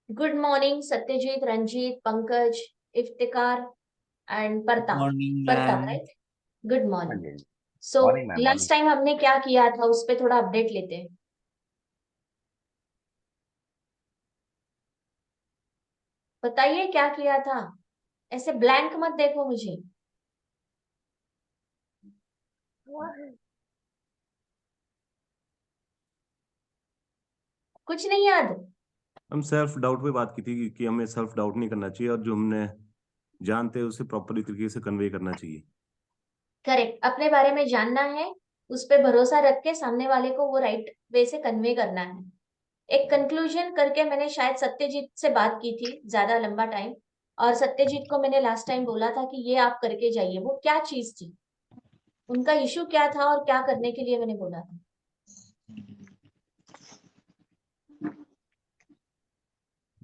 Good morning Satyajit, Ranjit, Pankaj, Iftikhar and Partap. Morning Partap, ma'am. Right. Good हाँ morning. जी, हाँ जी। So morning ma'am, last morning. Time हमने क्या किया था उस पे थोड़ा अपडेट लेते हैं। बताइए क्या किया था। ऐसे ब्लैंक मत देखो मुझे। कुछ नहीं याद। हम सेल्फ डाउट पे बात की थी कि हमें सेल्फ डाउट नहीं करना चाहिए और जो हमने जानते हैं उसे प्रॉपरली तरीके से कन्वे करना चाहिए। करेक्ट, अपने बारे में जानना है, उस पे भरोसा रख के सामने वाले को वो राइट वे से कन्वे करना है। एक कंक्लूजन करके मैंने शायद सत्यजीत से बात की थी ज्यादा लंबा टाइम। और सत्यजीत को मैंने लास्ट टाइम बोला था कि ये आप करके जाइए। वो क्या चीज थी, उनका इशू क्या था और क्या करने के लिए मैंने बोला था।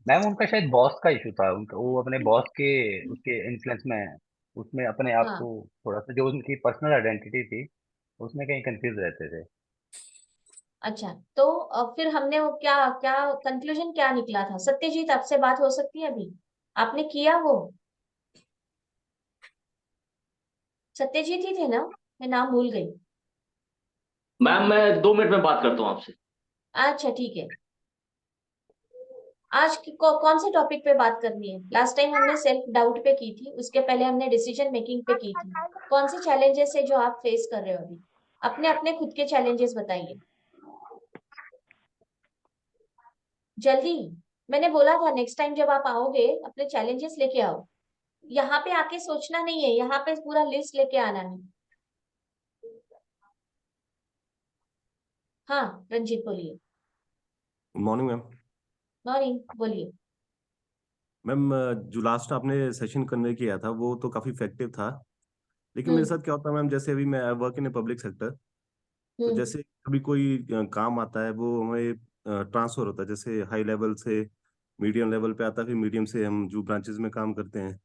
मैम, उनका शायद बॉस का इशू था। उनका वो अपने बॉस के उसके इन्फ्लुएंस में उसमें अपने आप को हाँ, थोड़ा सा, जो उनकी पर्सनल आइडेंटिटी थी, उसमें कहीं कंफ्यूज रहते थे। अच्छा। तो फिर हमने वो क्या क्या कंक्लूजन क्या निकला था। सत्यजीत, आपसे बात हो सकती है अभी? आपने किया वो? सत्यजीत ही थे ना? मैं नाम भूल गई। मैम मैं 2 मिनट में बात करता हूँ आपसे। अच्छा ठीक है। आज कौन से टॉपिक पे बात करनी है? लास्ट टाइम हमने सेल्फ डाउट पे की थी, उसके पहले हमने डिसीजन मेकिंग पे की थी। कौन से चैलेंजेस है जो आप फेस कर रहे हो अभी? अपने अपने खुद के चैलेंजेस बताइए जल्दी। मैंने बोला था नेक्स्ट टाइम जब आप आओगे अपने चैलेंजेस लेके आओ। यहाँ पे आके सोचना नहीं है, यहाँ पे पूरा लिस्ट लेके आना है। हाँ, रंजीत बोलिए। Morning ma'am. मॉर्निंग, बोलिए। मैम, जो लास्ट आपने सेशन कन्वे किया था वो तो काफी इफेक्टिव था। लेकिन मेरे हम्म। साथ क्या होता है मैम, जैसे अभी मैं work in a public sector. तो हम्म। जैसे कभी कोई काम आता है वो हमें ट्रांसफर होता है, जैसे हाई लेवल से मीडियम लेवल पे आता है, फिर मीडियम से हम जो ब्रांचेस में काम करते हैं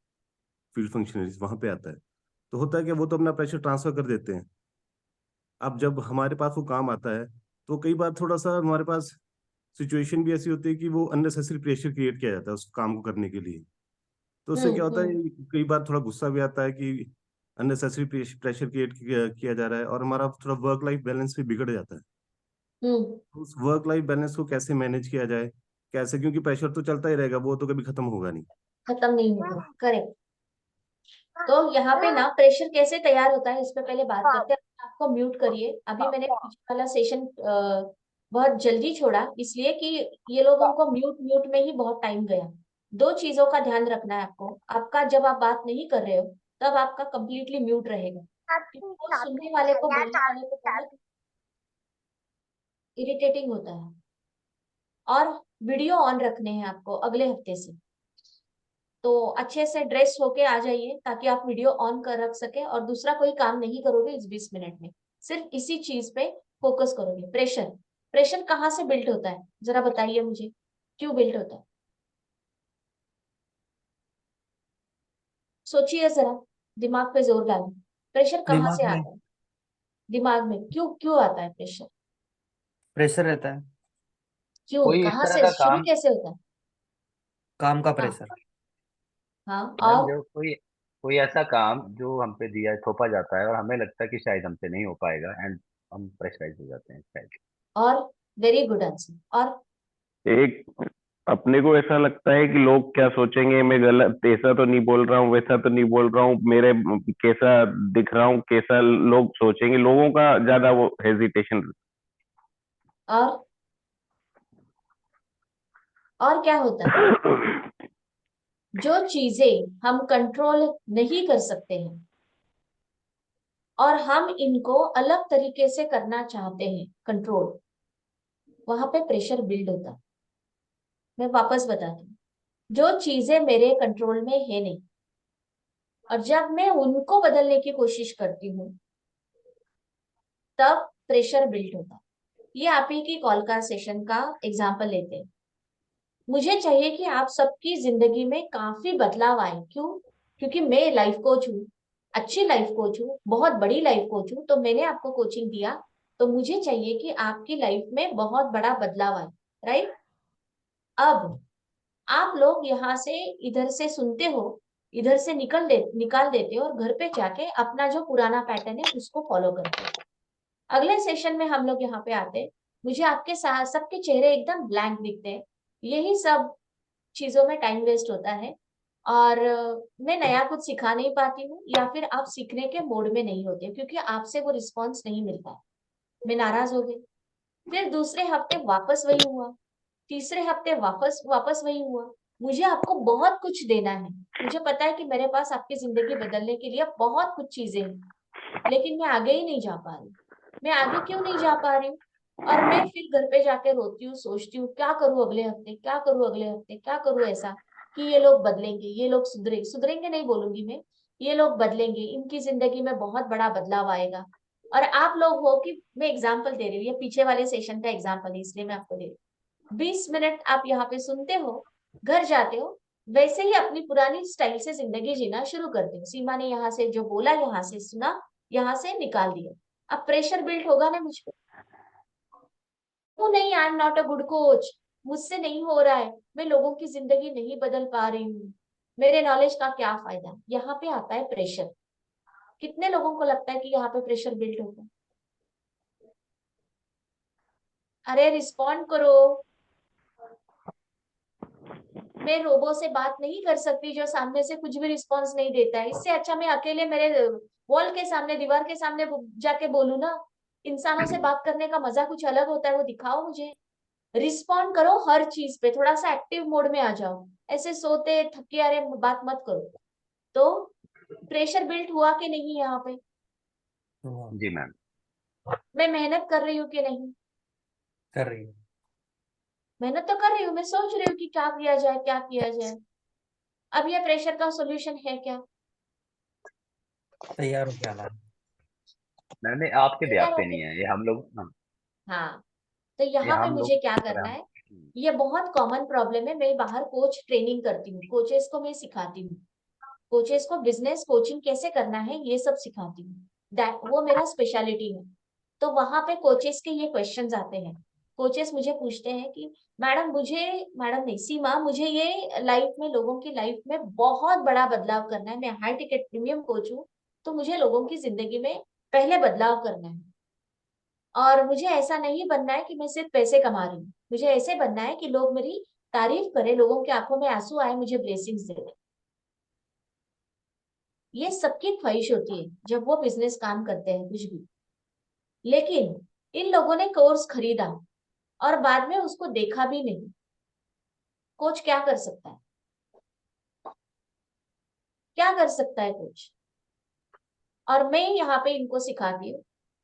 फील्ड फंक्शनरीज वहां पे आता है। तो होता है कि वो तो अपना प्रेशर ट्रांसफर कर देते हैं। अब जब हमारे पास वो काम आता है तो कई बार थोड़ा सा हमारे पास सिचुएशन भी ऐसी होती है कि वो अननेसेसरी प्रेशर क्रिएट किया जाता है उस काम को करने के लिए। तो उससे क्या होता हम्म। है, कई बार थोड़ा गुस्सा भी आता है कि अननेसेसरी प्रेशर क्रिएट किया जा रहा है और हमारा थोड़ा वर्क लाइफ बैलेंस भी बिगड़ जाता है। हम्म। तो उस वर्क लाइफ बैलेंस को कैसे मैनेज किया जाए, कैसे, क्योंकि प्रेशर तो चलता ही रहेगा, वो तो कभी खत्म होगा नहीं। खत्म नहीं होगा, करेक्ट। तो यहाँ पे ना प्रेशर कैसे तैयार होता है इस पे पहले बात करते हैं। आपको म्यूट करिए। अभी मैंने पीछे वाला सेशन बहुत जल्दी छोड़ा इसलिए कि ये लोगों को म्यूट म्यूट में ही बहुत टाइम गया। दो चीजों का ध्यान रखना है आपको। आपका जब आप बात नहीं कर रहे हो तब आपका कंप्लीटली म्यूट रहेगा, क्योंकि वो सुनने वाले को, बोलने वाले को बहुत इरिटेटिंग होता है। और वीडियो ऑन रखने हैं आपको अगले हफ्ते से। तो अच्छे से ड्रेस होके आ जाइए ताकि आप वीडियो ऑन कर रख सके, और दूसरा कोई काम नहीं करोगे इस 20 मिनट में। सिर्फ इसी चीज पे फोकस करोगे। प्रेशर, प्रेशर कहाँ से बिल्ट होता है जरा बताइए मुझे। क्यों बिल्ट होता है? सोचिए जरा, दिमाग पे जोर डालो। प्रेशर कहाँ दिमाग से में आता है? दिमाग में क्यों क्यों आता है प्रेशर? प्रेशर रहता है। क्यों, कोई इस कहाँ तरह से का शुरू काम। कैसे होता है? काम का हाँ। प्रेशर। हाँ, मैम, और जो कोई कोई ऐसा काम जो हम पे दिया थोपा जाता है और हमें लगता है कि शायद हमसे नहीं हो पाएगा, एंड हम प्रेशराइज हो जाते हैं शायद। और वेरी गुड आंसर। और एक अपने को ऐसा लगता है कि लोग क्या सोचेंगे, मैं गलत ऐसा तो नहीं बोल रहा हूँ, वैसा तो नहीं बोल रहा हूँ, मेरे कैसा दिख रहा हूँ, कैसा लोग सोचेंगे, लोगों का ज्यादा वो हेजिटेशन। और और क्या होता है? जो चीजें हम कंट्रोल नहीं कर सकते हैं और हम इनको अलग तरीके से करना चाहते हैं कंट्रोल, वहां पे प्रेशर बिल्ड होता है। मैं वापस बताती हूँ। जो चीजें मेरे कंट्रोल में है नहीं, और जब मैं उनको बदलने की कोशिश करती हूँ तब प्रेशर बिल्ड होता है। ये आप ही की कॉल का सेशन का एग्जाम्पल लेते हैं। मुझे चाहिए कि आप सबकी जिंदगी में काफी बदलाव आए। क्यों? क्योंकि मैं लाइफ कोच हूँ, अच्छी लाइफ कोच हूँ, बहुत बड़ी लाइफ कोच हूँ, तो मैंने आपको कोचिंग दिया। तो मुझे चाहिए कि आपकी लाइफ में बहुत बड़ा बदलाव आए, राइट? अब आप लोग यहाँ से इधर से सुनते हो, इधर से निकाल देते हो और घर पे जाके अपना जो पुराना पैटर्न है उसको फॉलो करते हो। अगले सेशन में हम लोग यहाँ पे आते हैं, मुझे आपके साथ सबके चेहरे एकदम ब्लैंक दिखते हैं, यही सब चीजों में टाइम वेस्ट होता है और मैं नया कुछ सिखा नहीं पाती हूँ या फिर आप सीखने के मोड में नहीं होते क्योंकि आपसे वो रिस्पॉन्स नहीं मिलता। मैं नाराज हो गई। फिर दूसरे हफ्ते वापस वही हुआ, तीसरे हफ्ते वापस वही हुआ। मुझे आपको बहुत कुछ देना है, मुझे पता है कि मेरे पास आपकी जिंदगी बदलने के लिए बहुत कुछ चीजें हैं, लेकिन मैं आगे ही नहीं जा पा रही। मैं आगे क्यों नहीं जा पा रही हूँ? और मैं फिर घर पे जाके रोती हूँ, सोचती हूँ क्या करूँ अगले हफ्ते, क्या करूँ अगले हफ्ते, क्या करूँ ऐसा कि ये लोग बदलेंगे, ये लोग सुधरेंगे नहीं बोलूंगी मैं, ये लोग बदलेंगे, इनकी जिंदगी में बहुत बड़ा बदलाव आएगा। और आप लोग हो कि मैं एग्जाम्पल दे रही हूँ, ये पीछे वाले सेशन का एग्जाम्पल है इसलिए मैं आपको दे रही हूँ। 20 मिनट आप यहाँ पे सुनते हो, घर जाते हो, वैसे ही अपनी पुरानी स्टाइल से जिंदगी जीना शुरू करते हो। सीमा ने यहाँ से जो बोला, यहाँ से सुना, यहाँ से निकाल दिया। अब प्रेशर बिल्ड होगा ना मुझ पे, वो नहीं, I am not a good coach, मुझसे नहीं हो रहा है, मैं लोगों की जिंदगी नहीं बदल पा रही हूँ, मेरे नॉलेज का क्या फायदा। यहाँ पे आता है प्रेशर। कितने लोगों को लगता है कि यहाँ पे प्रेशर बिल्ड होगा? अरे रिस्पॉन्ड करो। मैं रोबो से बात नहीं कर सकती जो सामने से कुछ भी रिस्पॉन्स नहीं देता है। इससे अच्छा मैं अकेले मेरे वॉल के सामने, दीवार के सामने जाके बोलू ना। इंसानों से बात करने का मजा कुछ अलग होता है, वो दिखाओ मुझे। रिस्पॉन्ड करो हर चीज पे, थोड़ा सा एक्टिव मोड में आ जाओ। ऐसे सोते थके अरे बात मत करो। तो प्रेशर बिल्ट हुआ कि नहीं यहाँ पे? जी मैम। मैं मेहनत कर रही हूँ कि नहीं? कर रही हूँ। मेहनत तो कर रही हूँ, मैं सोच रही हूँ कि क्या किया जाए, क्या किया जाए। अब यह प्रेशर का सोल्यूशन है क्या? तैयार हो क्या? मैंने आपके तैयार ब्याह पे हो नहीं गए? है ये, हम लोग हाँ, तो ये यहाँ पे हम लोग मुझे क्या करना है? ये बहुत कॉमन प्रॉब्लम है। मैं बाहर कोच ट्रेनिंग करती हूँ, कोचेस को मैं सिखाती हूँ, कोचेस को बिजनेस कोचिंग कैसे करना है ये सब सिखाती हूँ। दैट वो मेरा स्पेशलिटी है। तो वहां पे कोचेस के ये क्वेश्चंस आते हैं। कोचेस मुझे पूछते हैं कि मैडम नहीं सीमा, मुझे ये लाइफ में, लोगों की लाइफ में बहुत बड़ा बदलाव करना है। मैं हाई टिकट प्रीमियम कोच हूँ, तो मुझे लोगों की जिंदगी में पहले बदलाव करना है। और मुझे ऐसा नहीं बनना है कि मैं सिर्फ पैसे कमा रही हूँ, मुझे ऐसे बनना है कि लोग मेरी तारीफ करें, लोगों की आंखों में आंसू आए, मुझे ब्लेसिंग्स दे। ये सबकी ख्वाहिश होती है जब वो बिजनेस काम करते हैं कुछ भी। लेकिन इन लोगों ने कोर्स खरीदा और बाद में उसको देखा भी नहीं। कोच क्या कर सकता है? क्या कर सकता है कोच? और मैं यहाँ पे इनको सिखाती हूँ,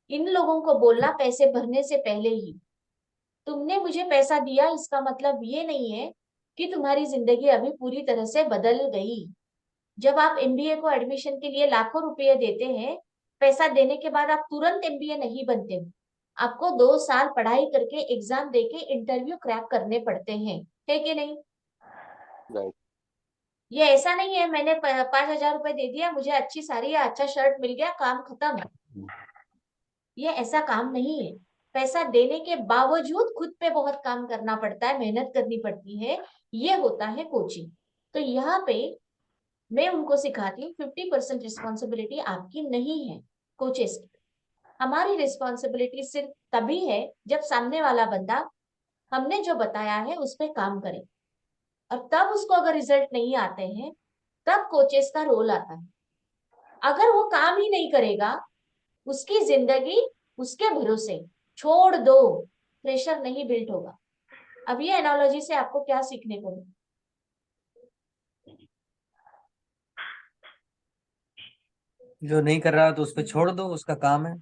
इन लोगों को बोलना पैसे भरने से पहले ही, तुमने मुझे पैसा दिया इसका मतलब ये नहीं है कि तुम्हारी जिंदगी अभी पूरी तरह से बदल गई। जब आप एमबीए को एडमिशन के लिए लाखों रुपए देते हैं, पैसा देने के बाद आप तुरंत एमबीए नहीं बनते हो। आपको 2 साल पढ़ाई करके, एग्जाम देके, इंटरव्यू क्रैक करने पड़ते हैं, है कि नहीं? राइट। ये ऐसा नहीं है मैंने 5,000 रुपए दे दिया, मुझे अच्छी साड़ी या अच्छा शर्ट मिल गया, काम खत्म। ये ऐसा काम नहीं है। पैसा देने के बावजूद खुद पे बहुत काम करना पड़ता है, मेहनत करनी पड़ती है। ये होता है कोचिंग। तो यहाँ पे मैं उनको सिखाती हूँ 50% रिस्पॉन्सिबिलिटी आपकी नहीं है, कोचेस की। हमारी रिस्पॉन्सिबिलिटी सिर्फ तभी है जब सामने वाला बंदा हमने जो बताया है उस पर काम करे, और तब उसको अगर रिजल्ट नहीं आते हैं तब कोचेस का रोल आता है। अगर वो काम ही नहीं करेगा, उसकी जिंदगी उसके भरोसे छोड़ दो, प्रेशर नहीं बिल्ड होगा। अब ये एनालॉजी से आपको क्या सीखने को मिला? जो नहीं कर रहा तो उसको छोड़ दो, उसका काम है।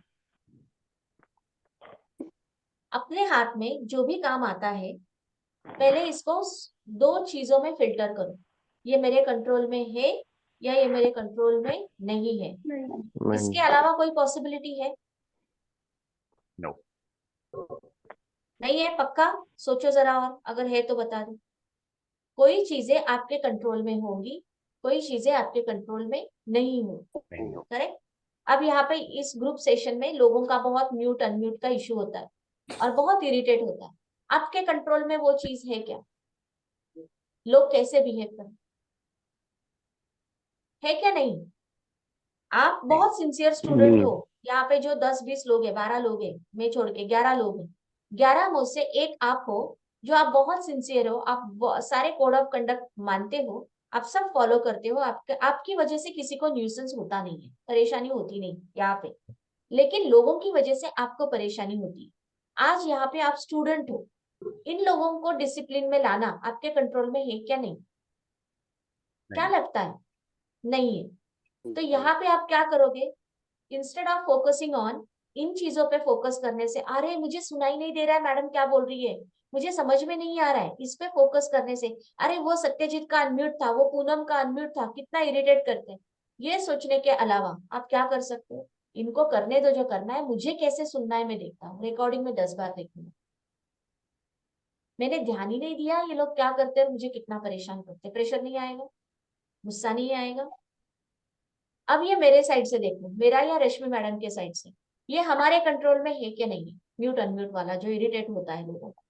अपने हाथ में जो भी काम आता है, पहले इसको 2 चीजों में फिल्टर करो, ये मेरे कंट्रोल में है या ये मेरे कंट्रोल में नहीं है। इसके अलावा कोई पॉसिबिलिटी है? नो। नहीं है? पक्का? सोचो जरा, और अगर है तो बता दो। कोई चीजें आपके कंट्रोल में होंगी, कोई चीजें आपके कंट्रोल में नहीं होंगी, नहीं हो। करेक्ट? अब यहाँ पे इस ग्रुप सेशन में लोगों का बहुत म्यूट अनम्यूट का इश्यू होता है और बहुत इरिटेट होता है। आपके कंट्रोल में वो चीज है क्या? लोग कैसे बिहेव करें, है क्या नहीं? आप बहुत सिंसियर स्टूडेंट नहीं। हो, यहाँ पे जो 10-20 लोग हैं, 12 लोग हैं, मैं छोड़ के 11 लोग हैं, 11 में से एक आप हो जो आप बहुत सिंसियर हो, आप सारे कोड ऑफ कंडक्ट मानते हो, आप सब फॉलो करते हो, आपकी वजह से किसी को न्यूसेंस होता नहीं है, परेशानी होती नहीं यहाँ पे, लेकिन लोगों की वजह से आपको परेशानी होती है। आज यहाँ पे आप स्टूडेंट हो, इन लोगों को डिसिप्लिन में लाना आपके कंट्रोल में है क्या नहीं? क्या लगता है? नहीं है। तो यहाँ पे आप क्या करोगे? Instead of focusing on in चीजों पे फोकस करने से, अरे मुझे सुनाई नहीं दे रहा है मैडम क्या बोल रही है, मुझे समझ में नहीं आ रहा है, इस पे फोकस करने से, अरे वो सत्यजीत का अनम्यूट था, वो पूनम का अनम्यूट था, कितना इरिटेट करते हैं, ये सोचने के अलावा आप क्या कर सकते हो? इनको करने दो जो करना है, मुझे कैसे सुनना है मैं देखता हूँ, रिकॉर्डिंग में 10 बार देखूंगा। मैंने ध्यान ही नहीं दिया ये लोग क्या करते हैं, मुझे कितना परेशान करते हैं, प्रेशर नहीं आएगा, गुस्सा नहीं आएगा। अब ये मेरे साइड से देखो, मेरा या रश्मि मैडम के साइड से, ये हमारे कंट्रोल में है क्या नहीं है? म्यूट अनम्यूट वाला जो इरिटेट होता है लोगों को,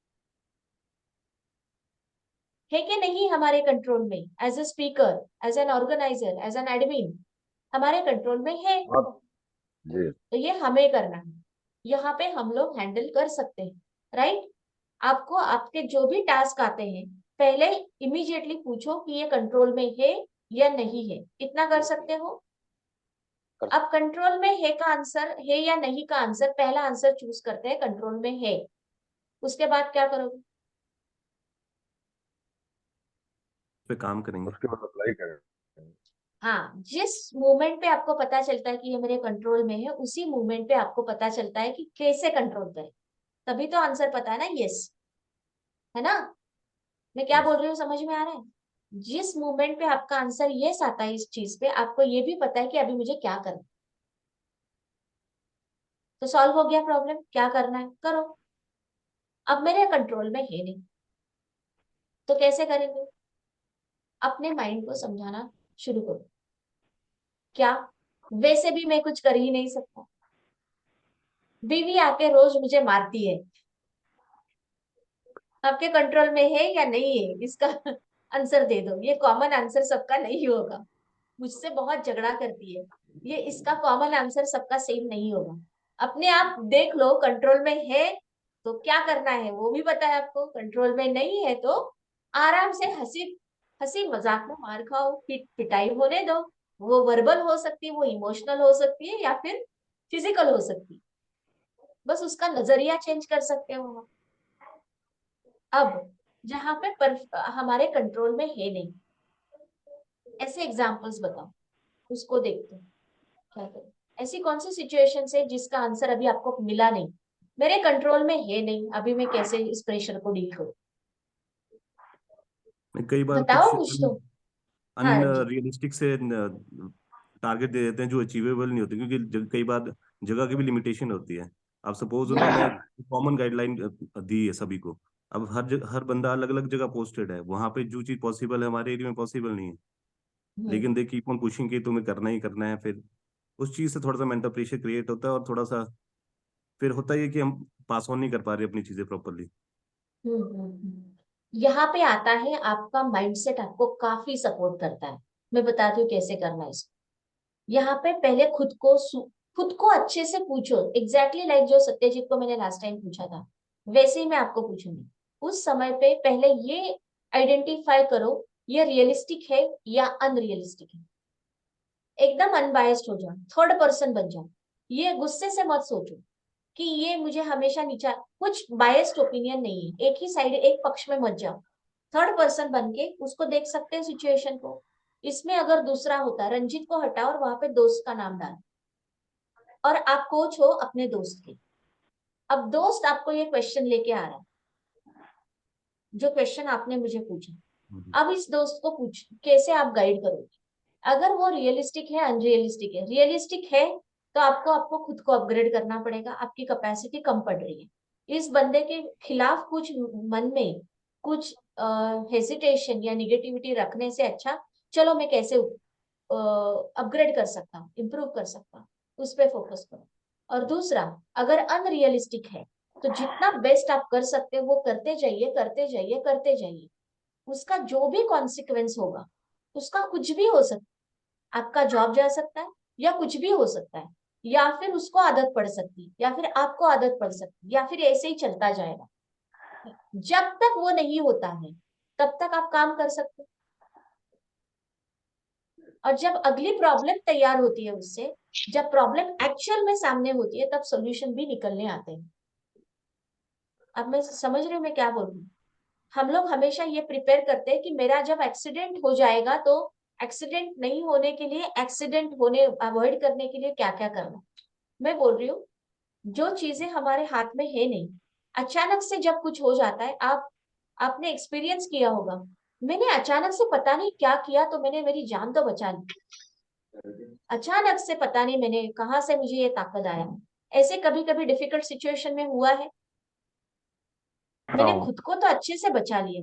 है कि नहीं हमारे कंट्रोल में? As a speaker, as an organiser, as an admin, हमारे कंट्रोल में है। आप जी तो ये हमें करना है, यहाँ पे हम लोग हैंडल कर सकते हैं, राइट? आपको आपके जो भी टास्क आते हैं पहले इमीडिएटली पूछो कि ये कंट्रोल में है या नहीं है, इतना कर सकते हो। अब कंट्रोल में है का आंसर, है या नहीं का आंसर, पहला आंसर चूज करते हैं कंट्रोल में है, उसके बाद क्या करोगे? पे काम करेंगे। उसके बाद अप्लाई करें। हाँ, जिस मोमेंट पे आपको पता चलता है कि ये मेरे कंट्रोल में है, उसी मोमेंट पे आपको पता चलता है कि कैसे कंट्रोल करें, तभी तो आंसर पता है ना, यस, है ना? मैं क्या बोल रही हूँ समझ में आ रहा है? जिस मोमेंट पे आपका आंसर यस आता है इस चीज पे, आपको ये भी पता है कि अभी मुझे क्या करना है, तो सॉल्व हो गया प्रॉब्लम, क्या करना है करो। अब मेरे कंट्रोल में है नहीं, तो कैसे करेंगे? अपने माइंड को समझाना शुरू करो, क्या वैसे भी मैं कुछ कर ही नहीं सकता, बीवी आके रोज मुझे मारती है, आपके कंट्रोल में है या नहीं है, इसका आंसर दे दो। ये कॉमन आंसर सबका नहीं होगा, मुझसे बहुत झगड़ा करती है, ये इसका कॉमन आंसर सबका सेम नहीं होगा। अपने आप देख लो, कंट्रोल में है तो क्या करना है वो भी पता है आपको, कंट्रोल में नहीं है तो आराम से हंसी हंसी मजाक में मार खाओ, पिटाई होने दो, वो वर्बल हो सकती है, वो इमोशनल हो सकती है, या फिर फिजिकल हो सकती है, बस उसका नजरिया चेंज कर सकते हो। अब जहां पे हमारे कंट्रोल में है नहीं, ऐसे एग्जाम्पल्स बताओ, उसको देखते हैं क्या करें। ऐसी कौन सी सिचुएशन है जिसका आंसर अभी आपको मिला नहीं, मेरे कंट्रोल में है नहीं, अभी मैं कैसे इस प्रेशर को डील करूं? कई बार बताओ कुछ कुछ तो। हाँ रंजीत। अनरियलिस्टिक से टारगेट दे देते हैं जो अचीवेबल नहीं होते, क्योंकि कई बार जगह की भी लिमिटेशन होती है। अब सपोज उन्होंने कॉमन गाइडलाइन दी है सभी को, अब हर बंदा अलग अलग जगह पोस्टेड है, वहां पे जो चीज पॉसिबल है हमारे एरिया में पॉसिबल नहीं है, हम्म लेकिन दे कीप ऑन पुशिंग कि तुम्हें करना ही करना है। फिर उस चीज से थोड़ा सा मेंटल प्रेशर क्रिएट होता है, और थोड़ा सा फिर होता है कि हम पास ऑन नहीं कर पा रहे अपनी चीजें प्रॉपरली। यहाँ पे आता है आपका माइंडसेट, आपको काफी सपोर्ट करता है। मैं बताती हूँ कैसे करना है इसको। यहाँ पे पहले खुद को अच्छे से पूछो, एग्जैक्टली लाइक जो सत्यजीत को मैंने लास्ट टाइम पूछा था, वैसे ही मैं आपको पूछूंगी। उस समय पे पहले ये आइडेंटिफाई करो, ये रियलिस्टिक है या अनरियलिस्टिक है। एकदम अनबायस्ड हो जाओ, थर्ड पर्सन बन जाओ, ये गुस्से से मत सोचो कि ये मुझे हमेशा नीचा, कुछ बायस्ड ओपिनियन नहीं है, एक ही साइड एक पक्ष में मत जाओ, थर्ड पर्सन बन के उसको देख सकते हैं सिचुएशन को। इसमें अगर दूसरा होता, रंजीत को हटाओ और वहां पे दोस्त का नाम डाल, और आप कोच हो अपने दोस्त के। अब दोस्त आपको ये क्वेश्चन लेके आ रहा है, जो क्वेश्चन आपने मुझे पूछा, अब इस दोस्त को पूछ कैसे आप गाइड करोगे? अगर वो रियलिस्टिक है अनरियलिस्टिक है, रियलिस्टिक है तो आपको आपको खुद को अपग्रेड करना पड़ेगा, आपकी कैपेसिटी कम पड़ रही है, इस बंदे के खिलाफ कुछ मन में कुछ हेजिटेशन या निगेटिविटी रखने से अच्छा, चलो मैं कैसे अपग्रेड कर सकता हूँ, इम्प्रूव कर सकता हूँ, उस पर फोकस करो। और दूसरा, अगर अनरियलिस्टिक है तो जितना बेस्ट आप कर सकते हो वो करते जाइए, करते जाइए, करते जाइए। उसका जो भी कॉन्सिक्वेंस होगा, उसका कुछ भी हो सकता है। आपका जॉब जा सकता है, या कुछ भी हो सकता है, या फिर उसको आदत पड़ सकती है, या फिर आपको आदत पड़ सकती है, या फिर ऐसे ही चलता जाएगा। जब तक वो नहीं होता है तब तक आप काम कर सकते हैं। और जब अगली प्रॉब्लम तैयार होती है उससे, जब प्रॉब्लम एक्चुअल में सामने होती है, तब सॉल्यूशन भी निकलने आते हैं। अब मैं समझ रही हूँ मैं क्या बोल रही हूँ। हम लोग हमेशा ये प्रिपेयर करते हैं कि मेरा जब एक्सीडेंट हो जाएगा तो एक्सीडेंट नहीं होने के लिए, एक्सीडेंट होने अवॉइड करने के लिए क्या क्या करना। मैं बोल रही हूँ, जो चीजें हमारे हाथ में है नहीं, अचानक से जब कुछ हो जाता है, आपने एक्सपीरियंस किया होगा, मैंने अचानक से पता नहीं क्या किया तो मैंने मेरी जान तो बचा ली। अचानक से पता नहीं मैंने कहां से मुझे ये ताकत आया। ऐसे कभी कभी डिफिकल्ट सिचुएशन में हुआ है, मैंने हाँ खुद को तो अच्छे से बचा लिया,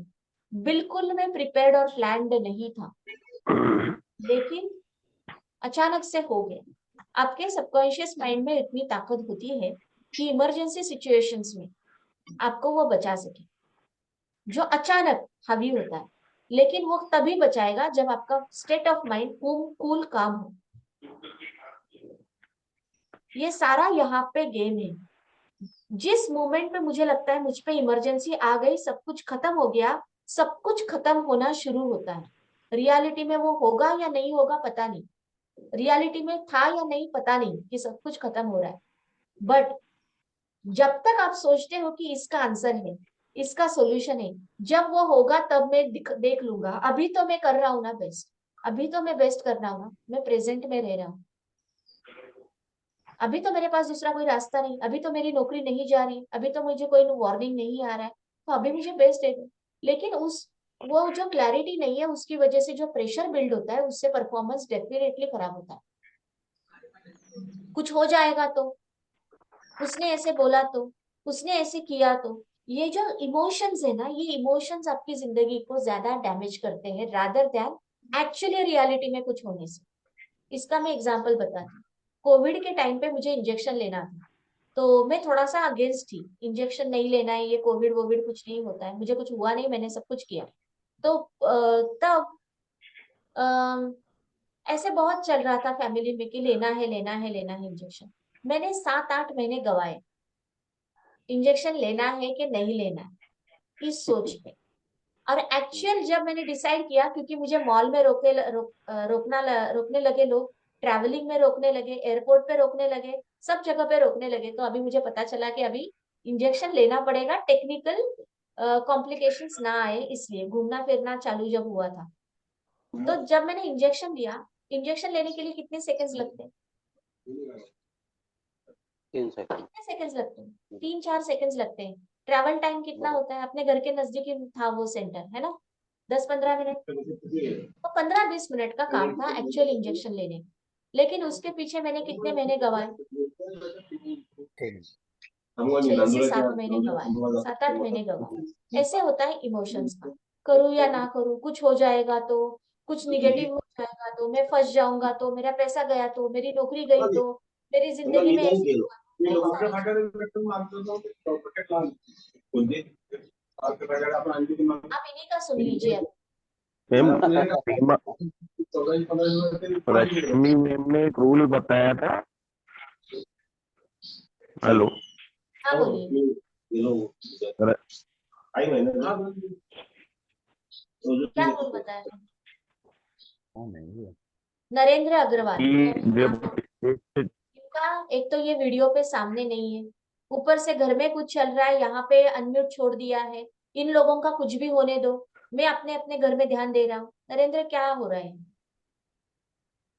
बिल्कुल मैं प्रिपेयर्ड और प्लान्ड नहीं था, लेकिन अचानक से हो गया। आपके सबकॉन्शियस माइंड में इतनी ताकत होती है कि इमरजेंसी सिचुएशंस में आपको वो बचा सके, जो अचानक हावी होता है। लेकिन वो तभी बचाएगा जब आपका स्टेट ऑफ माइंड कूल काम हो। ये सारा यहाँ पे गेम है। जिस मोमेंट पे मुझे लगता है मुझ पे इमरजेंसी आ गई, सब कुछ खत्म हो गया, सब कुछ खत्म होना शुरू होता है। रियलिटी में वो होगा या नहीं होगा पता नहीं, रियलिटी में था या नहीं पता नहीं कि सब कुछ खत्म हो रहा है, बट जब तक आप सोचते हो कि इसका आंसर है, इसका सॉल्यूशन है, जब वो होगा तब मैं देख लूंगा। अभी तो मैं कर रहा हूँ ना बेस्ट, अभी तो मैं बेस्ट कर रहा हूँ ना, मैं प्रेजेंट में रह रहा हूँ। अभी तो मेरे पास दूसरा कोई रास्ता नहीं, अभी तो मेरी नौकरी नहीं जा रही, अभी तो मुझे कोई वार्निंग नहीं आ रहा है, तो अभी मुझे बेस्ट दे दो। लेकिन उस वो जो क्लैरिटी नहीं है, उसकी वजह से जो प्रेशर बिल्ड होता है, उससे परफॉर्मेंस डेफिनेटली खराब होता है। कुछ हो जाएगा तो, उसने ऐसे बोला तो, उसने ऐसे किया तो, ये जो इमोशंस है ना, ये इमोशंस आपकी जिंदगी को ज्यादा डैमेज करते हैं रादर देन एक्चुअली रियलिटी में कुछ होने से। इसका मैं एग्जांपल बताती हूँ। कोविड के टाइम पे मुझे इंजेक्शन लेना था, तो मैं थोड़ा सा अगेंस्ट थी, इंजेक्शन नहीं लेना है, ये कोविड वोविड कुछ नहीं होता है। मुझे कुछ हुआ नहीं, मैंने सब कुछ किया। तो तब ऐसे बहुत चल रहा था फैमिली में कि लेना है, लेना है, लेना है इंजेक्शन। मैंने 7-8 महीने गवाए, इंजेक्शन लेना है कि नहीं लेना है, इस सोच में। और एक्चुअल जब मैंने डिसाइड किया, क्योंकि मुझे मॉल में रोकने लगे लोग, ट्रैवलिंग में रोकने लगे, एयरपोर्ट पे रोकने लगे, सब जगह पे रोकने लगे, तो अभी मुझे पता चला कि अभी इंजेक्शन लेना पड़ेगा, टेक्निकल कॉम्प्लिकेशंस ना आए, इसलिए घूमना फिरना चालू जब हुआ था। तो जब मैंने इंजेक्शन लिया, इंजेक्शन लेने के लिए कितने सेकंड्स लगते हैं? 3 सेकंड। कितने सेकंड्स लगते हैं? 3-4 सेकंड्स लगते हैं। ट्रैवल टाइम कितना होता है? अपने घर के नजदीक ही था वो सेंटर, है ना, 10-15 मिनट। तो 15-20 मिनट का काम था एक्चुअल इंजेक्शन लेने। लेकिन उसके पीछे मैंने कितने महीने गवाए? 6 से 7 महीने गवाए, 7-8 महीने गवाए। ऐसे होता है इमोशंस का, करूँ या ना करूँ, कुछ हो जाएगा तो, कुछ निगेटिव हो जाएगा तो, मैं फंस जाऊंगा तो, मेरा पैसा गया तो, मेरी नौकरी गई तो, मेरी जिंदगी में ऐसे हुआ, आप इन्हीं का सुन लीजिए अब। मैम रश्मि मैम ने एक रूल बताया था। हेलो, हाँ बोलिए। क्या रूल बताया था? नरेंद्र अग्रवाल, कि नाम जब इनका एक तो ये वीडियो पे सामने नहीं है, ऊपर से घर में कुछ चल रहा है, यहाँ पे अनम्यूट छोड़ दिया है। इन लोगों का कुछ भी होने दो, मैं अपने अपने घर में ध्यान दे रहा हूँ। नरेंद्र क्या हो रहा है?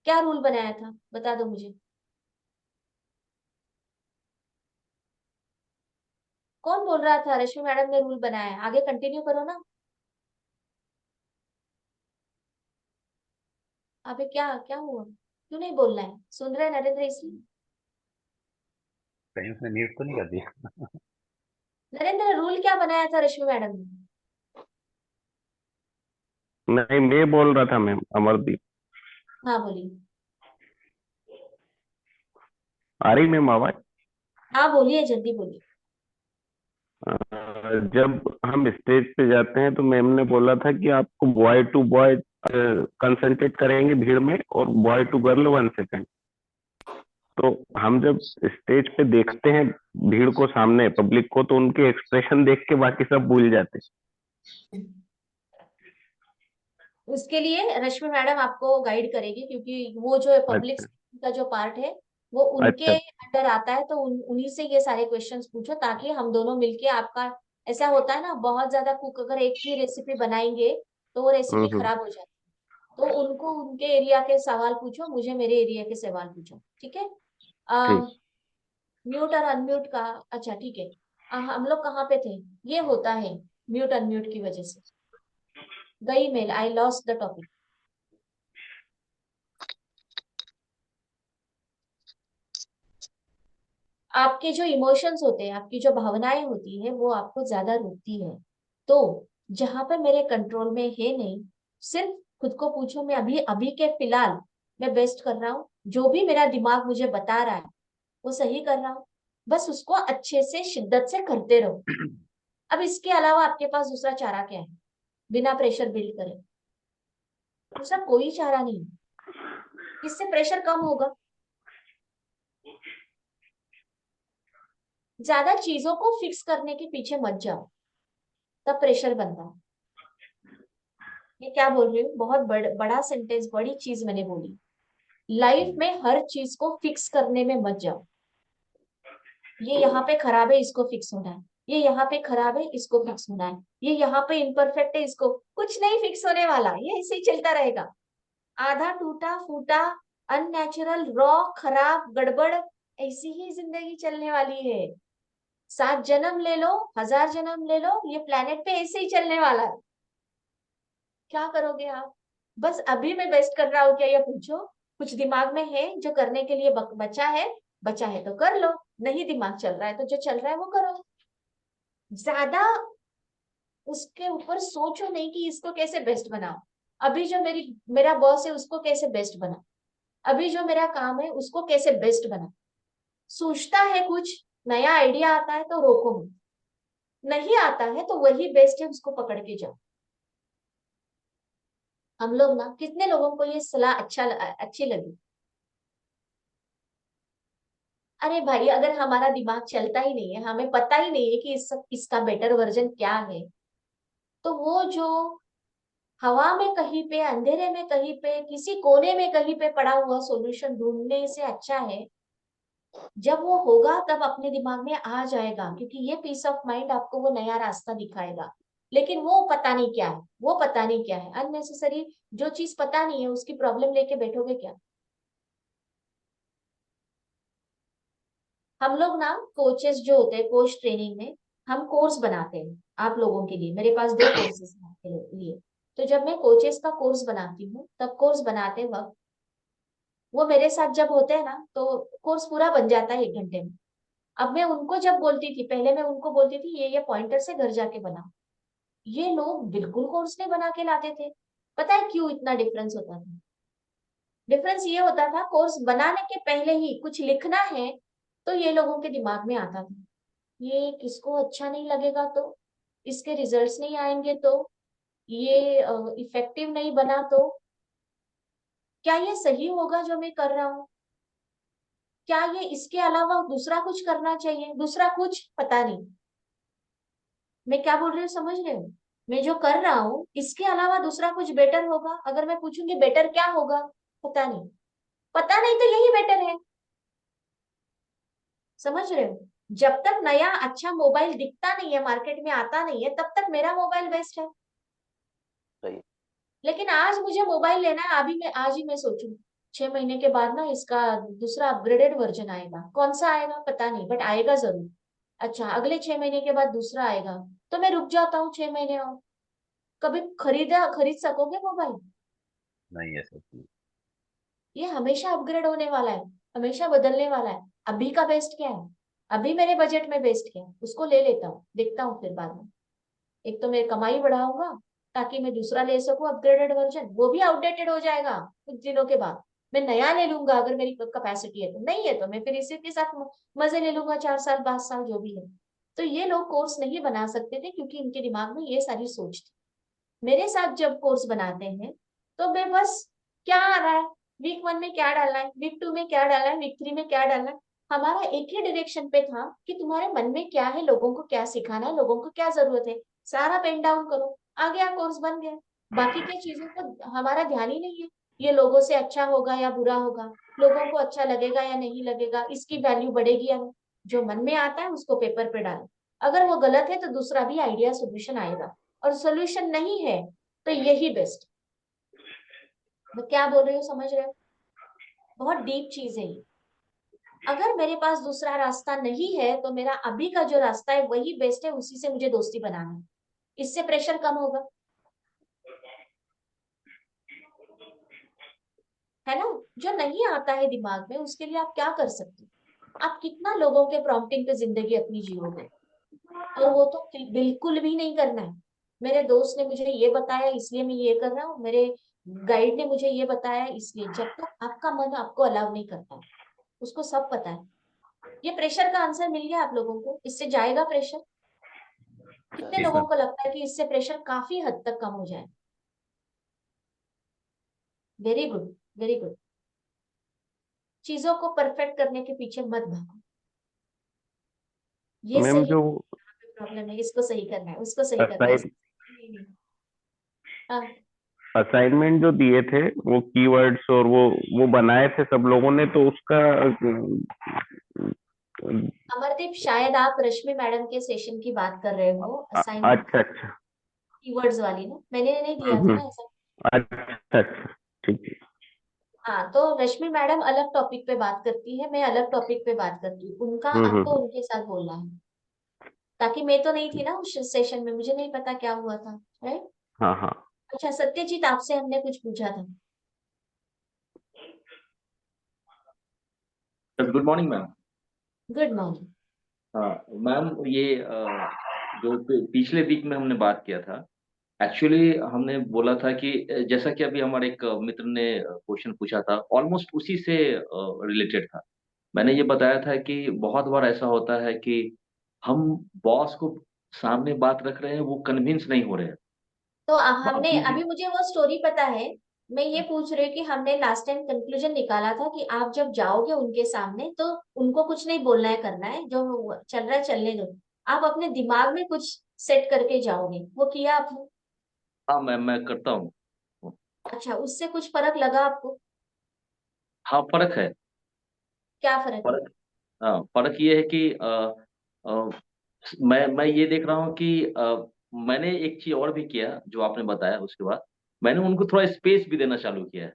क्या रूल बनाया था, बता दो मुझे। कौन बोल रहा था रश्मि मैडम ने रूल बनाया है? आगे कंटिन्यू करो ना। अबे क्या क्या हुआ, क्यों नहीं बोलना है? सुन रहे नरेंद्र इसलिए। कहीं उसने म्यूट तो नहीं कर दिया? नरेंद्र रूल क्या बनाया था रश्मि मैडम ने? नहीं, मैं बोल रहा था मैम, अमरदीप। हाँ बोलिए। आ रही मैम आवाज? हाँ बोलिए, जल्दी बोलिए। जब हम स्टेज पे जाते हैं तो मैम ने बोला था कि आपको बॉय टू बॉय कंसंट्रेट करेंगे भीड़ में, और बॉय टू गर्ल 1 सेकंड। तो हम जब स्टेज पे देखते हैं भीड़ को, सामने पब्लिक को, तो उनके एक्सप्रेशन देख के बाकी सब भूल जाते हैं। उसके लिए रश्मि मैडम आपको गाइड करेगी, क्योंकि वो जो पब्लिक अच्छा का जो पार्ट है वो उनके अच्छा। अंडर आता है। तो उन्हीं से ये सारे क्वेश्चंस पूछो, ताकि हम दोनों मिलके आपका, ऐसा होता है ना बहुत ज्यादा कुक अगर एक ही रेसिपी बनाएंगे तो वो रेसिपी हम्म। खराब हो जाती है। तो उनको उनके एरिया के सवाल पूछो, मुझे मेरे एरिया के सवाल पूछो, ठीक है। ठीक। म्यूट और अनम्यूट का, अच्छा ठीक है। हम लोग कहाँ पे थे? ये होता है म्यूट अनम्यूट की वजह से। गई मेल, आई लॉस्ट द टॉपिक। आपके जो इमोशंस होते हैं, आपकी जो भावनाएं होती है, वो आपको ज्यादा रोकती है। तो जहां पर मेरे कंट्रोल में है नहीं, सिर्फ खुद को पूछो, मैं अभी अभी के फिलहाल मैं बेस्ट कर रहा हूँ, जो भी मेरा दिमाग मुझे बता रहा है वो सही कर रहा हूँ, बस उसको अच्छे से शिद्दत से करते रहो। अब इसके अलावा आपके पास दूसरा चारा क्या है? बिना प्रेशर बिल्ड करे दूसरा कोई चारा नहीं। इससे प्रेशर कम होगा। ज्यादा चीजों को फिक्स करने के पीछे मत जाओ, तब प्रेशर बनता है। ये क्या बोल रही हूँ, बहुत बड़ा सेंटेंस, बड़ी चीज मैंने बोली। लाइफ में हर चीज को फिक्स करने में मत जाओ। ये यहाँ पे खराब है, इसको फिक्स होना है। ये यहाँ पे खराब है, इसको फिक्स होना है। ये यहाँ पे इम्परफेक्ट है, इसको कुछ नहीं फिक्स होने वाला, ये ऐसे ही चलता रहेगा। आधा टूटा फूटा, अननेचुरल, रॉ, खराब, गड़बड़, ऐसी ही जिंदगी चलने वाली है। 7 जन्म ले लो, 1000 जन्म ले लो, ये प्लेनेट पे ऐसे ही चलने वाला है। क्या करोगे आप? बस अभी मैं बेस्ट कर रहा हूँ क्या, ये पूछो। कुछ दिमाग में है जो करने के लिए बचा है, बचा है तो कर लो। नहीं दिमाग चल रहा है तो जो चल रहा है वो करो। ज्यादा उसके ऊपर सोचो नहीं कि इसको कैसे बेस्ट बनाओ। अभी जो मेरा बॉस है उसको कैसे बेस्ट बना, अभी जो मेरा काम है उसको कैसे बेस्ट बना। सोचता है कुछ नया आइडिया आता है तो रोको मत, नहीं आता है तो वही बेस्ट है, उसको पकड़ के जाओ। हम लोग ना, कितने लोगों को ये सलाह अच्छी लगी? अरे भाई, अगर हमारा दिमाग चलता ही नहीं है, हमें पता ही नहीं है कि इसका बेटर वर्जन क्या है, तो वो जो हवा में कहीं पे, अंधेरे में कहीं पे, किसी कोने में कहीं पे पड़ा हुआ सॉल्यूशन ढूंढने से अच्छा है जब वो होगा तब अपने दिमाग में आ जाएगा, क्योंकि ये पीस ऑफ माइंड आपको वो नया रास्ता दिखाएगा। लेकिन वो पता नहीं क्या है, वो पता नहीं क्या है, अननेसेसरी जो चीज पता नहीं है उसकी प्रॉब्लम लेके बैठोगे क्या? हम लोग ना कोचेस जो होते हैं, कोच ट्रेनिंग में हम कोर्स बनाते हैं आप लोगों के लिए। मेरे पास 2 कोर्सेज हैं आपके लिए। तो जब मैं कोचेस का कोर्स बनाती हूँ, तब कोर्स बनाते वक्त वो मेरे साथ जब होते हैं ना, तो कोर्स पूरा बन जाता है 1 घंटे में। अब मैं उनको जब बोलती थी, पहले मैं उनको बोलती थी ये पॉइंटर से घर जाके बनाओ, ये लोग बिल्कुल कोर्स नहीं बना के लाते थे। पता है क्यों इतना डिफरेंस होता था? डिफरेंस ये होता था, कोर्स बनाने के पहले ही कुछ लिखना है तो ये लोगों के दिमाग में आता था, ये किसको अच्छा नहीं लगेगा, तो इसके रिजल्ट्स नहीं आएंगे, तो ये इफेक्टिव नहीं बना, तो क्या ये सही होगा जो मैं कर रहा हूँ, क्या ये इसके अलावा दूसरा कुछ करना चाहिए, दूसरा कुछ पता नहीं। मैं क्या बोल रही हूँ समझ रहे हो? मैं जो कर रहा हूँ इसके अलावा दूसरा कुछ बेटर होगा, अगर मैं पूछूंगी बेटर क्या होगा, पता नहीं। पता नहीं तो यही बेटर है। समझ रहे हो? जब तक नया अच्छा मोबाइल दिखता नहीं है, मार्केट में आता नहीं है, तब तक मेरा मोबाइल बेस्ट है। सही। लेकिन आज मुझे मोबाइल लेना है, अभी मैं आज ही मैं सोचूं 6 महीने के बाद ना इसका दूसरा अपग्रेडेड वर्जन आएगा, कौन सा आएगा पता नहीं, बट आएगा जरूर। अच्छा, अगले 6 महीने के बाद दूसरा आएगा, तो मैं रुक जाता हूँ 6 महीने और। कभी खरीद सकोगे मोबाइल? नहीं ऐसा नहीं। ये हमेशा अपग्रेड होने वाला है, हमेशा बदलने वाला है। अभी का बेस्ट क्या है, अभी मेरे बजट में बेस्ट क्या है, उसको ले लेता हूँ, देखता हूँ फिर बाद में। एक तो मैं कमाई बढ़ाऊंगा ताकि मैं दूसरा ले सकूं अपग्रेडेड वर्जन, वो भी आउटडेटेड हो जाएगा कुछ दिनों के बाद। मैं नया ले लूंगा अगर मेरी कैपेसिटी है, तो नहीं है तो मैं फिर इसी के साथ मजे ले लूंगा 4 साल 5 साल जो भी है। तो ये लोग कोर्स नहीं बना सकते थे क्योंकि इनके दिमाग में ये सारी सोच थी। मेरे साथ जब कोर्स बनाते हैं तो मैं बस क्या आ रहा है, वीक 1 में क्या डालना है, वीक 2 में क्या डालना है, वीक 3 में क्या डालना है, हमारा एक ही डायरेक्शन पे था कि तुम्हारे मन में क्या है, लोगों को क्या सिखाना है, लोगों को क्या जरूरत है, सारा पेन डाउन करो, आ गया कोर्स बन गया। बाकी के चीजों को हमारा ध्यान ही नहीं है, ये लोगों से अच्छा होगा या बुरा होगा, लोगों को अच्छा लगेगा या नहीं लगेगा, इसकी वैल्यू बढ़ेगी या नहीं। जो मन में आता है उसको पेपर पे डालो, अगर वो गलत है तो दूसरा भी आइडिया सोल्यूशन आएगा, और सोल्यूशन नहीं है तो यही बेस्ट। मैं क्या बोल रही हूँ समझ रहे हो? बहुत डीप चीज है ये। अगर मेरे पास दूसरा रास्ता नहीं है तो मेरा अभी का जो रास्ता है वही बेस्ट है, उसी से मुझे दोस्ती बनाना है, इससे प्रेशर कम होगा, है ना। जो नहीं आता है दिमाग में उसके लिए आप क्या कर सकते हो? आप कितना लोगों के प्रॉम्प्टिंग पे जिंदगी अपनी जियोगे? और वो तो बिल्कुल भी नहीं करना है। मेरे दोस्त ने मुझे ये बताया इसलिए मैं ये कर रहा हूँ, मेरे गाइड ने मुझे ये बताया इसलिए, जब तक आपका मन आपको अलाउ नहीं करता, उसको सब पता है। ये प्रेशर का आंसर मिल गया आप लोगों को, इससे जाएगा प्रेशर? कितने जी लोगों सर। को लगता है कि इससे प्रेशर काफी हद तक कम हो जाए? Very good, very good. चीजों को परफेक्ट करने के पीछे मत भागो, ये मैम सही है, जो प्रॉब्लम है, इसको सही करना है, उसको सही करना है, नहीं नहीं। हाँ, असाइनमेंट जो दिए थे वो कीवर्ड्स और वो बनाए थे सब लोगों ने, तो उसका अमरदीप शायद आप रश्मि मैडम के सेशन की बात कर रहे हो, असाइनमेंट अच्छा अच्छा। कीवर्ड्स वाली ना, मैंने नहीं दिया था हम्म, ना ऐसा। अच्छा अच्छा, ठीक है। हाँ, तो रश्मि मैडम अलग टॉपिक पे बात करती है, मैं अलग टॉपिक पे बात करती हूँ, उनका आपको हम्म। उनके साथ बोलना है, ताकि मैं तो नहीं थी ना उस सेशन में, मुझे नहीं पता क्या हुआ था, राइट। हाँ हाँ। अच्छा सत्यजीत, आपसे हमने कुछ पूछा था। Good morning ma'am. Good morning. हाँ मैम, ये जो पिछले वीक में हमने बात किया था, एक्चुअली हमने बोला था कि जैसा कि अभी हमारे एक मित्र ने क्वेश्चन पूछा था, ऑलमोस्ट उसी से रिलेटेड था। मैंने ये बताया था कि बहुत बार ऐसा होता है कि हम बॉस को सामने बात रख रहे हैं, वो कन्विंस नहीं हो रहे हैं। तो हमने बाकी अभी, मुझे वो स्टोरी पता है, मैं ये पूछ रही हूँ कि हमने लास्ट टाइम कंक्लूजन निकाला था कि आप जब जाओगे उनके सामने तो उनको कुछ नहीं बोलना है, करना है, जो चल रहा है चलने दो, आप अपने दिमाग में कुछ सेट करके जाओगे, वो किया आपने? हाँ मैम, मैं करता हूँ। अच्छा, उससे कुछ फर्क लगा आपको? हाँ, फर्क है। क्या फर्क है? फर्क हाँ, फर्क ये है कि अ, मैं ये देख रहा हूँ कि मैंने एक चीज और भी किया जो आपने बताया, उसके बाद मैंने उनको थोड़ा स्पेस भी देना चालू किया है।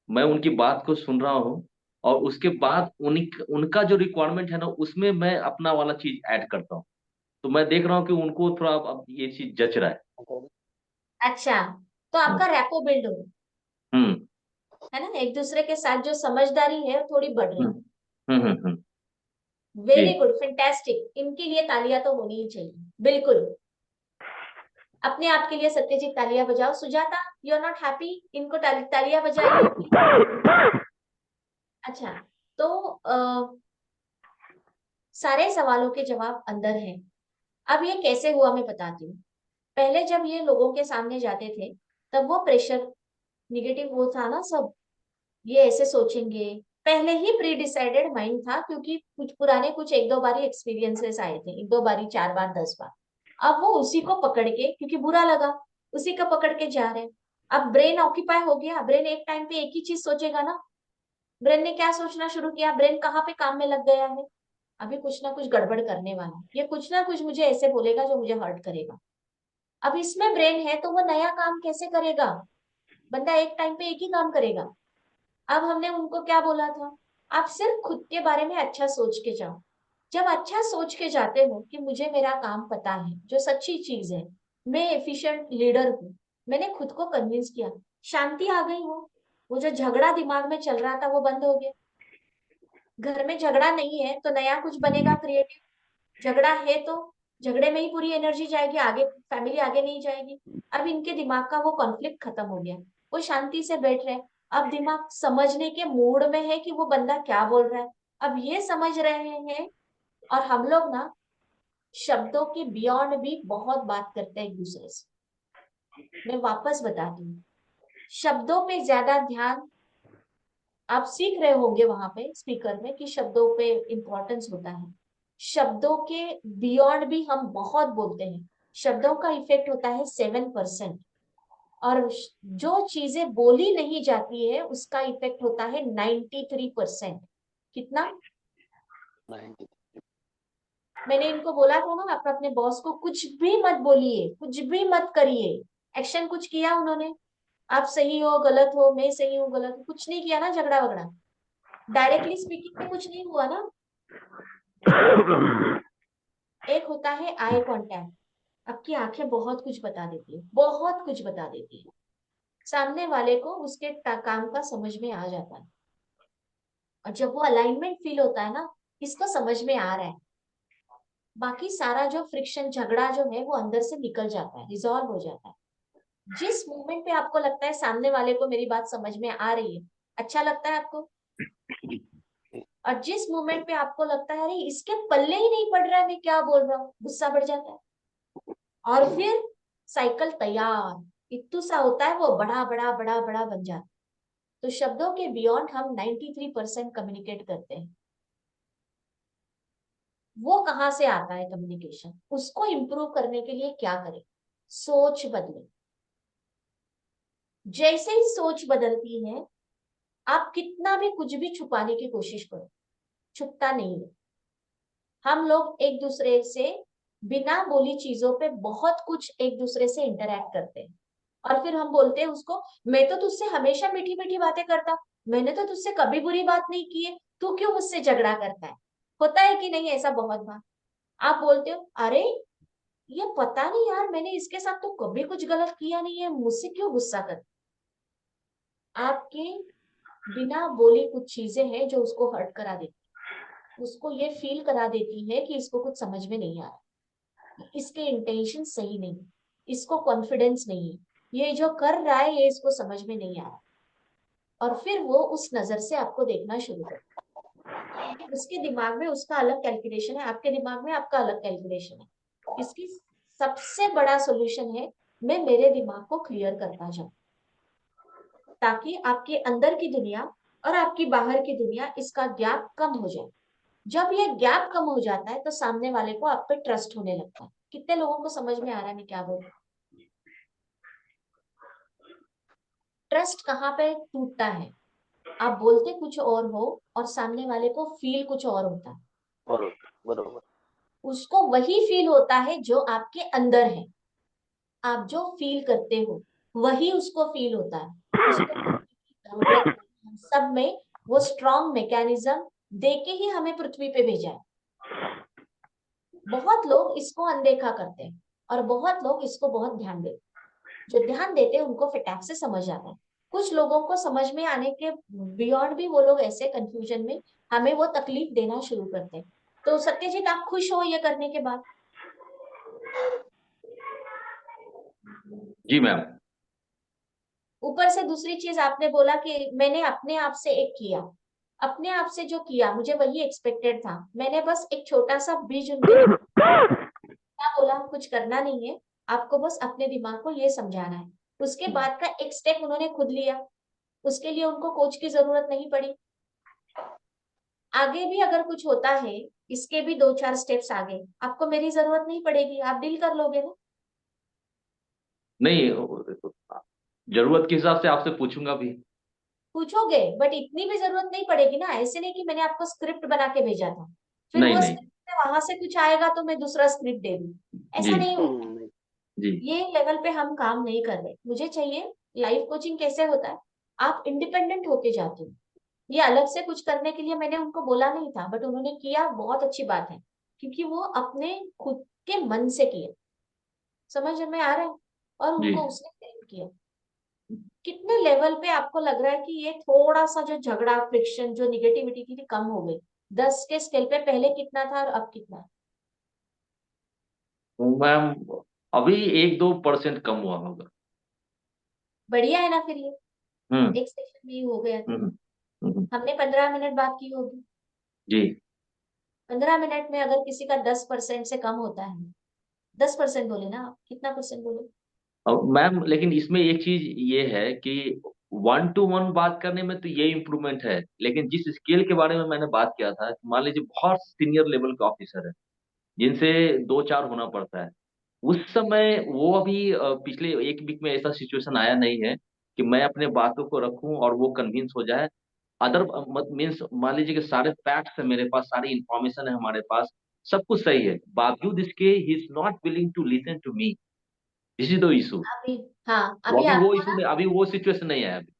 मैं उनकी बात को सुन रहा हूँ, और उसके बाद उनका जो रिक्वायरमेंट है ना, उसमें मैं अपना वाला चीज ऐड करता हूँ। तो मैं देख रहा हूँ कि उनको थोड़ा अब ये चीज जच रहा है। अच्छा, तो आपका रैपो बिल्ड हो, हम्म है ना, एक दूसरे के साथ जो समझदारी है वो थोड़ी बढ़ रही हम्म है। हम्म। वेरी जी। गुड, फैंटास्टिक, इनके लिए तालियां तो होनी ही चाहिए, बिल्कुल। अपने आप के लिए सत्यजीत तालियां बजाओ, Sujata you are not happy, इनको तालियां बजाइए अपनी। अच्छा, तो सारे सवालों के जवाब अंदर हैं। अब ये कैसे हुआ मैं बताती हूँ। पहले जब ये लोगों के सामने जाते थे तब वो प्रेशर, निगेटिव वो था ना सब, ये ऐसे सोचेंगे, पहले ही प्री डिसाइडेड माइंड था, क्योंकि कुछ पुराने कुछ एक दो बारी एक्सपीरियंसेस आए थे, एक दो बारी, 4 बार, 10 बार। अब वो उसी को पकड़ के, क्योंकि बुरा लगा, उसी का पकड़ के जा रहे हैं। अब ब्रेन ऑक्यूपाई हो गया, ब्रेन एक टाइम पे एक ही चीज सोचेगा ना। ब्रेन ने क्या सोचना शुरू किया, ब्रेन कहाँ पे काम में लग गया है, अभी कुछ ना कुछ गड़बड़ करने वाला, ये कुछ ना कुछ मुझे ऐसे बोलेगा जो मुझे हर्ट करेगा। अब इसमें ब्रेन है तो वो नया काम कैसे करेगा? बंदा एक टाइम पे एक ही काम करेगा। अब हमने उनको क्या बोला था, आप सिर्फ खुद के बारे में अच्छा सोच के जाओ। जब अच्छा सोच के जाते हो कि मुझे मेरा काम पता है, जो सच्ची चीज है, मैं एफिशिएंट लीडर हूँ, मैंने खुद को कन्विंस किया, शांति आ गई। वो जो झगड़ा दिमाग में चल रहा था वो बंद हो गया। घर में झगड़ा नहीं है तो नया कुछ बनेगा क्रिएटिव, झगड़ा है तो झगड़े में ही पूरी एनर्जी जाएगी, आगे फैमिली आगे नहीं जाएगी। अब इनके दिमाग का वो कॉन्फ्लिक्ट खत्म हो गया, वो शांति से बैठ रहे, अब दिमाग समझने के मूड में है कि वो बंदा क्या बोल रहा है, अब ये समझ रहे हैं। और हम लोग ना शब्दों के बियॉन्ड भी बहुत बात करते हैं एक दूसरे से। मैं वापस बताती हूँ, शब्दों पे ज्यादा ध्यान आप सीख रहे होंगे वहां पे स्पीकर में कि शब्दों पे इंपॉर्टेंस होता है। शब्दों के बियॉन्ड भी हम बहुत बोलते हैं। शब्दों का इफेक्ट होता है 7%, और जो चीजें बोली नहीं जाती है उसका इफेक्ट होता है 93%। कितना? 90। मैंने इनको बोला था ना, अपने बॉस को कुछ भी मत बोलिए, कुछ भी मत करिए। एक्शन कुछ किया उन्होंने? आप सही हो गलत हो, मैं सही हूँ गलत हूँ, कुछ नहीं किया ना, झगड़ा वगड़ा। डायरेक्टली स्पीकिंग में कुछ नहीं हुआ ना। एक होता है आई कांटेक्ट। आपकी आंखें बहुत कुछ बता देती है, बहुत कुछ बता देती है। सामने वाले को उसके काम का समझ में आ जाता है, और जब वो अलाइनमेंट फील होता है ना, इसको समझ में आ रहा है, बाकी सारा जो फ्रिक्शन झगड़ा जो है वो अंदर से निकल जाता है, रिजॉल्व हो जाता है। जिस मोमेंट पे आपको लगता है सामने वाले को मेरी बात समझ में आ रही है, अच्छा लगता है आपको। और जिस मोमेंट पे आपको लगता है अरे इसके पल्ले ही नहीं पड़ रहा है मैं क्या बोल रहा हूँ, गुस्सा बढ़ जाता है। और फिर साइकिल तैयार, इत्तू सा होता है वो, बड़ा बड़ा बड़ा बड़ा बन जाता है। तो शब्दों के बियॉन्ड हम 93% कम्युनिकेट करते हैं। वो कहाँ से आता है कम्युनिकेशन? उसको इंप्रूव करने के लिए क्या करें? सोच बदले। जैसे ही सोच बदलती है, आप कितना भी कुछ भी छुपाने की कोशिश करो, छुपता नहीं है। हम लोग एक दूसरे से बिना बोली चीजों पे बहुत कुछ एक दूसरे से इंटरेक्ट करते हैं, और फिर हम बोलते हैं उसको, मैं तो तुझसे हमेशा मीठी मीठी बातें करता हूँ, मैंने तो तुझसे कभी बुरी बात नहीं की है, तू क्यों मुझसे झगड़ा करता है? होता है कि नहीं ऐसा? बहुत बार आप बोलते हो, अरे ये पता नहीं यार, मैंने इसके साथ तो कभी कुछ गलत किया नहीं है, मुझसे क्यों गुस्सा कर। आपके बिना बोली कुछ चीजें हैं जो उसको हर्ट करा देती, उसको ये फील करा देती है कि इसको कुछ समझ में नहीं आ रहा, इसके इंटेंशन सही नहीं, इसको कॉन्फिडेंस नहीं है, ये जो कर रहा है ये इसको समझ में नहीं आ रहा। और फिर वो उस नजर से आपको देखना शुरू कर। उसके दिमाग में उसका अलग कैलकुलेशन है, आपके दिमाग में आपका अलग कैलकुलेशन है। इसकी सबसे बड़ा सोल्यूशन है, मैं मेरे दिमाग को क्लियर करता जाऊं, ताकि आपके अंदर की दुनिया और आपकी बाहर की दुनिया, इसका गैप कम हो जाए। जब ये गैप कम हो जाता है तो सामने वाले को आप पे ट्रस्ट होने लगता है। कितने लोगों को समझ में आ रहा है मैं क्या बोल रही हूँ? ट्रस्ट कहाँ पे टूटता है? आप बोलते कुछ और हो और सामने वाले को फील कुछ और होता है। बरोबर बरोबर। उसको वही फील होता है जो आपके अंदर है। आप जो फील करते हो वही उसको फील होता है। उसको जरूरत नहीं। हम सब में वो स्ट्रॉन्ग मैकेनिज्म देके ही हमें पृथ्वी पे भेजा है। बहुत लोग इसको अनदेखा करते हैं, और बहुत लोग इसको बहुत ध्यान देते हैं। जो ध्यान देते हैं उनको फटाक से समझ आता है। कुछ लोगों को समझ में आने के बियॉन्ड भी वो लोग ऐसे कंफ्यूजन में हमें वो तकलीफ देना शुरू करते हैं। तो सत्यजीत, आप खुश हो ये करने के बाद? जी मैम। ऊपर से दूसरी चीज आपने बोला कि मैंने अपने आप से एक किया। अपने आप से जो किया मुझे वही एक्सपेक्टेड था, मैंने बस एक छोटा सा बीज उनके क्या बोला, कुछ करना नहीं है, आपको बस अपने दिमाग को ये समझाना है। उसके बाद का एक स्टेप उन्होंने खुद लिया, उसके लिए उनको कोच की जरूरत नहीं पड़ी। आगे भी अगर कुछ होता है, इसके भी 2-4 स्टेप्स आगे, आपको मेरी जरूरत नहीं पड़ेगी, आप डील कर लोगे ना। नहीं, जरूरत के हिसाब से आपसे पूछूंगा भी। पूछोगे, बट इतनी भी जरूरत नहीं पड़ेगी ना। ऐसे नहीं कि मैंने आपको स्क्रिप्ट बना के भेजा था, फिर नहीं वो नहीं। स्क्रिप्ट में वहां से कुछ आएगा तो मैं दूसरा स्क्रिप्ट दे दूं, जी ऐसा नहीं हो। नहीं। जी। ये लेवल पे हम काम नहीं कर रहे। मुझे चाहिए, लाइफ कोचिंग कैसे होता है, आप इंडिपेंडेंट होके जाते हो। ये अलग से कुछ करने के लिए मैंने उनको बोला नहीं था, बट उन्होंने किया, बहुत अच्छी बात है, क्योंकि वो अपने खुद के मन से किया। समझ में आ रहा है? और जी। उनको उसने प्रेम किया। कितने लेवल पे आपको लग रहा है कि ये थोड़ा सा जो झगड़ा, फ्रिक्शन, जो निगेटिविटी थी कम हो गई? 10 के स्केल पे पहले कितना था और अब कितना है? तो मैम अभी 1-2% कम हुआ होगा। बढ़िया है ना फिर ये। एक सेशन में ही हो गया था। हम्म, हमने 15 मिनट बात की होगी। जी 15 मिनट में अगर किसी का 10% से कम होता है, 10% बोले ना आप, कितना परसेंट बोले? और मैम लेकिन इसमें एक चीज ये है कि 1 to 1 बात करने में तो ये इम्प्रूवमेंट है, लेकिन जिस स्केल के बारे में मैंने बात किया था, मान लीजिए बहुत सीनियर लेवल के ऑफिसर है जिनसे 2-4 होना पड़ता है, उस समय वो अभी पिछले 1 वीक में ऐसा सिचुएशन आया नहीं है कि मैं अपने बातों को रखूं और वो कन्विंस हो जाए। अदर मत मीन्स मान लीजिए कि सारे फैक्ट्स है मेरे पास, सारी इंफॉर्मेशन है हमारे पास, सब कुछ सही है, बावजूद इसके he is not willing to listen to me. This is the issue. अभी, हाँ वो अभी अभी वो आपको इशू ना, नहीं, अभी वो सिचुएशन नहीं है अभी।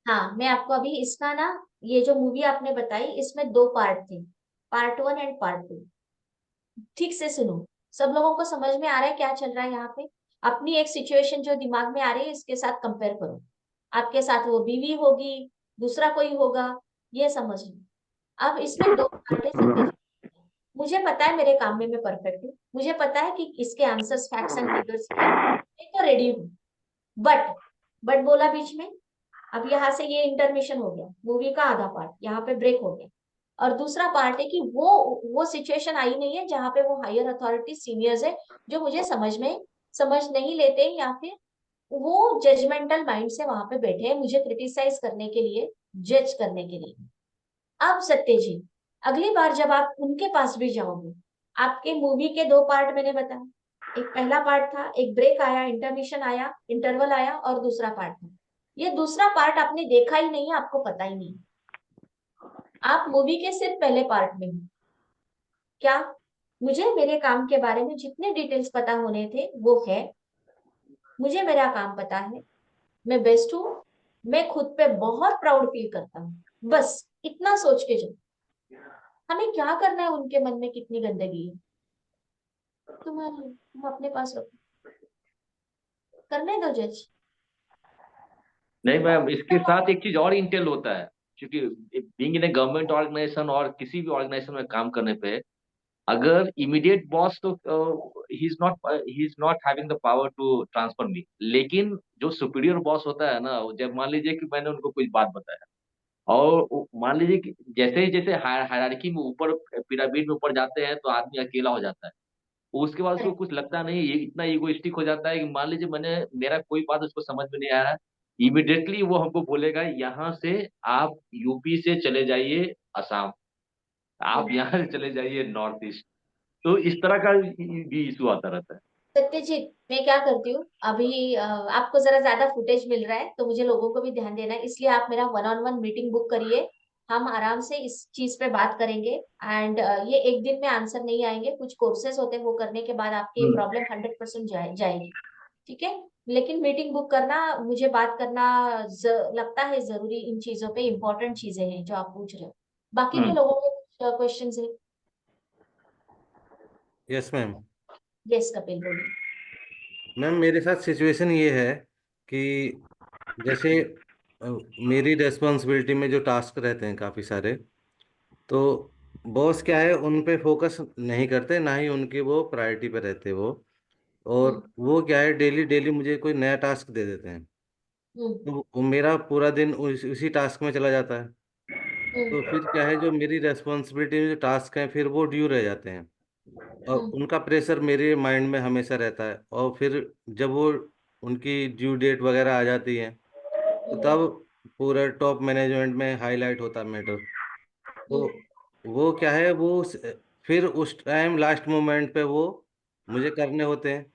हाँ मैं आपको अभी इसका ना, ये जो मूवी आपने बताई इसमें 2 पार्ट थे, पार्ट 1 एंड पार्ट 2। ठीक से सुनो, सब लोगों को समझ में आ रहा है क्या चल रहा है यहाँ पे? अपनी एक सिचुएशन जो दिमाग में आ रही है इसके साथ कंपेयर करो। आपके साथ वो बीवी होगी, दूसरा कोई होगा, ये समझ लो। अब इसमें 2 पार्ट है सत्य जी। मुझे पता है मेरे काम में मैं परफेक्ट हूँ, मुझे पता है कि इसके आंसर्स, फैक्ट्स एंड फिगर्स क्या है, मैं तो रेडी हूँ। बट बोला बीच में। अब यहाँ से ये इंटरमिशन हो गया, मूवी का आधा पार्ट यहाँ पे ब्रेक हो गया। और दूसरा पार्ट है कि वो सिचुएशन आई नहीं है जहाँ पे वो हायर अथॉरिटी सीनियर्स है, जो मुझे समझ नहीं लेते, या फिर वो जजमेंटल माइंड से वहां पे बैठे हैं मुझे क्रिटिसाइज करने के लिए, जज करने के लिए। अब सत्य जी, अगली बार जब आप उनके पास भी जाओगे, आपके मूवी के 2 पार्ट मैंने बताया। एक पहला पार्ट था, एक ब्रेक आया, इंटरमिशन आया, इंटरवल आया, और दूसरा पार्ट था। ये दूसरा पार्ट आपने देखा ही नहीं है, आपको पता ही नहीं। आप मूवी के सिर्फ पहले पार्ट में हो। क्या? मुझे मेरे काम के बारे में जितने डिटेल्स पता होने थे वो है। मुझे मेरा काम पता है, मैं बेस्ट हूँ, मैं खुद पे बहुत प्राउड फील करता हूँ। बस इतना सोच के चलो। हमें क्या करना है उनके मन में कितनी गंदगी है, तुम अपने पास रखो, करने दो जज। नहीं मैम, इसके साथ एक चीज और इंटेल होता है, क्योंकि being in a government organisation और किसी भी ऑर्गेनाइजेशन में काम करने पे, अगर इमीडिएट बॉस तो ही is not having the power to transfer me, लेकिन जो सुपीरियर बॉस होता है ना, जब मान लीजिए कि मैंने उनको कुछ बात बताया और मान लीजिए कि जैसे ही जैसे हायरार्की में ऊपर, पिरामिड में ऊपर जाते हैं तो आदमी अकेला हो जाता है। उसके बाद उसको कुछ लगता नहीं, ये इतना ईगोइस्टिक हो जाता है कि मान लीजिए मैंने, मेरा कोई बात उसको समझ में नहीं आ रहा है, इमिडिएटली वो हमको बोलेगा यहाँ से आप यूपी से चले जाइए असम, आप यहाँ से चले जाइए नॉर्थ ईस्ट। तो इस तरह का भी इशू आता रहता है। सत्यजीत, मैं क्या करती हूँ अभी, आपको जरा ज्यादा फुटेज मिल रहा है तो मुझे लोगों को भी ध्यान देना है, इसलिए आप मेरा 1-on-1 मीटिंग बुक करिए। हम आराम से इस चीज पे बात करेंगे। एंड ये एक दिन में आंसर नहीं आएंगे, कुछ कोर्सेज होते हैं, वो करने के बाद आपकी प्रॉब्लम 100% जाएगी। ठीक है? लेकिन मीटिंग बुक करना, मुझे बात करना लगता है जरूरी, इन चीजों पे इंपॉर्टेंट चीजें हैं जो आप पूछ रहे हो। बाकी के हम्म लोगों के कुछ क्वेश्चन है? Yes ma'am. यस कपिल, बोलिए। मैम मेरे साथ सिचुएशन ये है कि जैसे अ, मेरी रेस्पॉन्सिबिलिटी में जो टास्क रहते हैं काफ़ी सारे, तो बॉस क्या है उन पे फोकस नहीं करते, ना ही उनकी वो प्रायोरिटी पे रहते वो। और हम्म। वो क्या है डेली डेली मुझे कोई नया टास्क दे देते हैं। हम्म। तो वो मेरा पूरा दिन उसी टास्क में चला जाता है। तो हम्म। फिर क्या है जो मेरी रेस्पॉन्सिबिलिटी में जो टास्क हैं फिर वो ड्यू रह जाते हैं। और हम्म। उनका प्रेशर मेरे माइंड में हमेशा रहता है। और फिर जब वो उनकी ड्यू डेट वगैरह आ जाती है तो हम्म। तब पूरा टॉप मैनेजमेंट में हाईलाइट होता है मैटर। तो हम्म। वो क्या है फिर उस टाइम लास्ट मोमेंट पे वो मुझे करने होते हैं,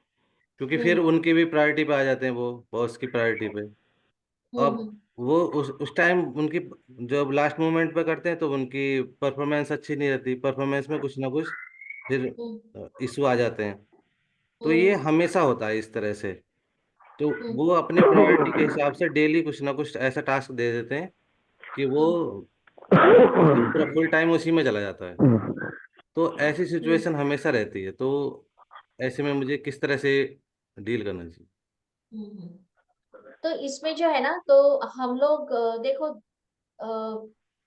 क्योंकि फिर हम्म। उनकी भी प्रायोरिटी पे आ जाते हैं, वो बॉस की प्रायोरिटी पे। अब हम्म। वो उस टाइम उनकी जब लास्ट मोमेंट पे करते हैं तो उनकी परफॉर्मेंस अच्छी नहीं रहती, परफॉर्मेंस में कुछ ना कुछ फिर हम्म। इशू आ जाते हैं। तो ये हम्म। हमेशा होता है इस तरह से। तो हम्म। वो अपने प्रायोरिटी के हिसाब से डेली कुछ ना कुछ ऐसा टास्क दे देते हैं कि वो हम्म। पूरा फुल टाइम उसी में चला जाता है। तो ऐसी हम्म। सिचुएशन हमेशा रहती है। तो ऐसे में मुझे किस तरह से डील करना चाहिए? हम्म। तो इसमें जो है ना, तो हम लोग देखो,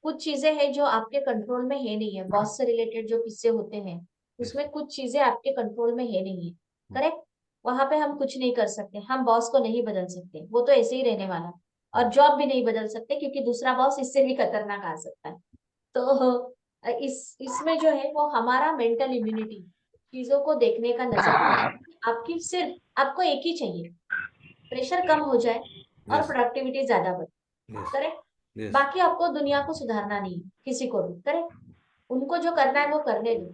कुछ चीजें हैं जो आपके कंट्रोल में है नहीं है, बॉस से रिलेटेड जो किस्से होते हैं यस। उसमें कुछ चीजें आपके कंट्रोल में है नहीं है। करेक्ट? वहां पे हम कुछ नहीं कर सकते, हम बॉस को नहीं बदल सकते, वो तो ऐसे ही रहने वाला। और जॉब भी नहीं बदल सकते क्योंकि दूसरा बॉस इससे भी खतरनाक आ सकता है। तो इसमें जो है वो हमारा मेंटल इम्यूनिटी, चीजों को देखने का नजरिया, आपकी सिर्फ आपको एक ही चाहिए, प्रेशर कम हो जाए और यस प्रोडक्टिविटी ज्यादा बढ़े। Yes correct. यस बाकी आपको दुनिया को सुधारना नहीं है, किसी को भी। करेक्ट। उनको जो करना है वो करने दो।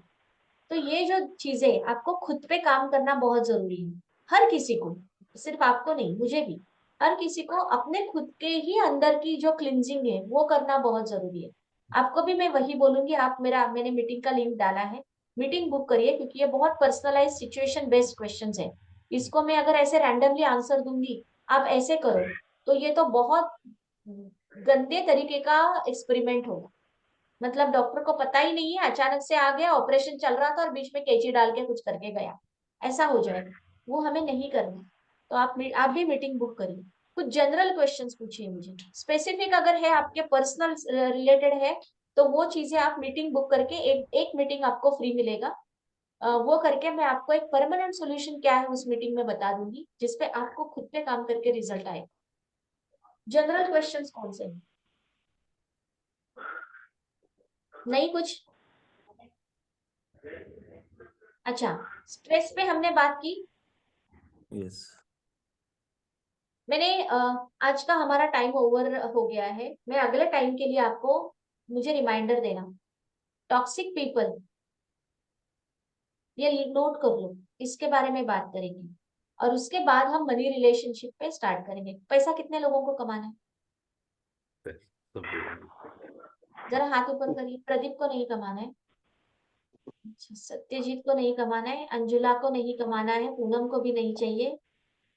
तो ये जो चीजें, आपको खुद पे काम करना बहुत जरूरी है। हर किसी को, सिर्फ आपको नहीं, मुझे भी, हर किसी को अपने खुद के ही अंदर की जो क्लिनजिंग है वो करना बहुत जरूरी है। आपको भी मैं वही बोलूंगी, मैंने मीटिंग का लिंक डाला है, मीटिंग बुक करिए, क्योंकि ये बहुत पर्सनलाइज सिचुएशन बेस्ड क्वेश्चंस है। इसको मैं अगर ऐसे रैंडमली आंसर दूंगी, आप ऐसे करो, तो ये तो बहुत गंदे तरीके का एक्सपेरिमेंट होगा। मतलब डॉक्टर को पता ही नहीं है, अचानक से आ गया, ऑपरेशन चल रहा था और बीच में कैंची डाल के कुछ करके गया, ऐसा हो जाएगा। वो हमें नहीं करना। तो आप भी मीटिंग बुक करिए, कुछ जनरल क्वेश्चंस पूछिए मुझे, स्पेसिफिक अगर है आपके पर्सनल रिलेटेड है, तो वो चीजें आप मीटिंग बुक करके, एक मीटिंग आपको फ्री मिलेगा, वो करके मैं आपको एक परमानेंट सोल्यूशन क्या है उस मीटिंग में बता दूंगी, जिसपे आपको खुद पे काम करके रिजल्ट आए। जनरल क्वेश्चंस कौन से हैं? नहीं कुछ? अच्छा, स्ट्रेस पे हमने बात की। यस। मैंने आज का हमारा टाइम ओवर हो गया है। मैं अगले टाइम के लिए आपको, मुझे रिमाइंडर देना, टॉक्सिक पीपल, ये नोट कर लो, इसके बारे में बात करेंगे। और उसके बाद हम मनी रिलेशनशिप पे स्टार्ट करेंगे। पैसा कितने लोगों को कमाना है? जरा हाथ ऊपर करिए। प्रदीप को नहीं कमाना है, अच्छा, सत्यजीत को नहीं कमाना है, अंजुला को नहीं कमाना है, पूनम को भी नहीं चाहिए।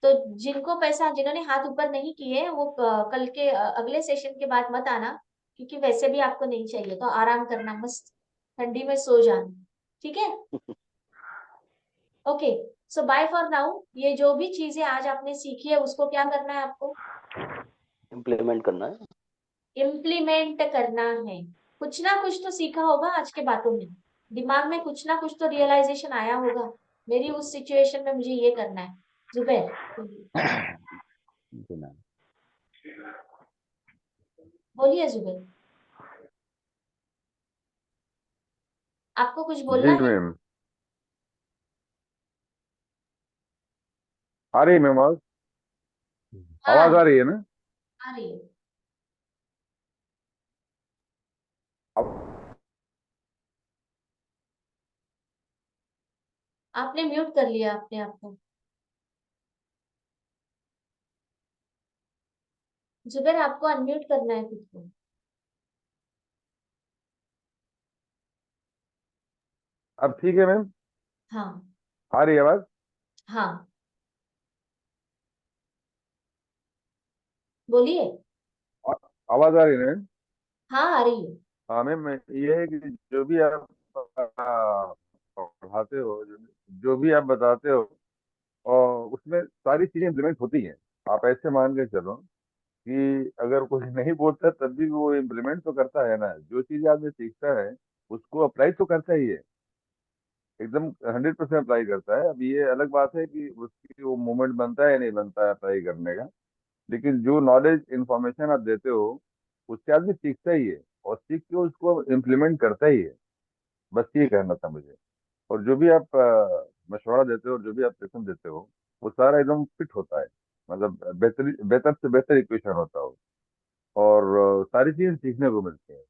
तो जिनको पैसा, जिन्होंने हाथ ऊपर नहीं किए, वो कल के अगले सेशन के बाद मत आना, क्योंकि वैसे भी आपको नहीं चाहिए, तो आराम करना, मस्त ठंडी में सो जाना। ठीक है। Okay. So bye for now. ये जो भी चीजें आज आपने सीखी है, उसको क्या करना है आपको? इम्प्लीमेंट करना है। इम्प्लीमेंट करना है। कुछ ना कुछ तो सीखा होगा आज के बातों में, दिमाग में कुछ ना कुछ तो रियलाइजेशन आया होगा, मेरी उस सिचुएशन में मुझे ये करना है। जुबैर जी मैम। बोलिए। जुबैर, आपको कुछ बोलना जी है? मैम। आ रही है मैम आवाज? आवाज हाँ, आ रही है ना? आ रही है। अब आपने म्यूट कर लिया अपने आप को। जुबैर, आपको अनम्यूट करना है खुद को। अब ठीक है मैम? हाँ। आ रही है आवाज? हाँ, बोलिए। आ- आवाज आ रही है मैम? हाँ, आ रही है। हाँ मैम, ये है कि जो भी आप पढ़ाते हो, जो भी आप बताते हो, और उसमें सारी चीजें इम्प्लीमेंट होती हैं। आप ऐसे मान के चलो कि अगर कोई नहीं बोलता तब भी वो इम्प्लीमेंट तो करता है ना। जो चीज आदमी सीखता है उसको अप्लाई तो करता ही है, एकदम 100% अप्लाई करता है। अब ये अलग बात है कि उसकी वो मोमेंट बनता है या नहीं बनता है अप्लाई करने का। लेकिन जो नॉलेज इंफॉर्मेशन आप देते हो उससे आदमी सीखता ही है, और सीख के उसको इम्प्लीमेंट करता ही है। बस ये कहना था मुझे। और जो भी आप मशवरा देते हो और जो भी आप सेशन देते हो, वो सारा एकदम फिट होता है। मतलब बेहतर बेहतर से बेहतर इक्वेशन होता हो, और सारी चीजें सीखने को मिलती हैं।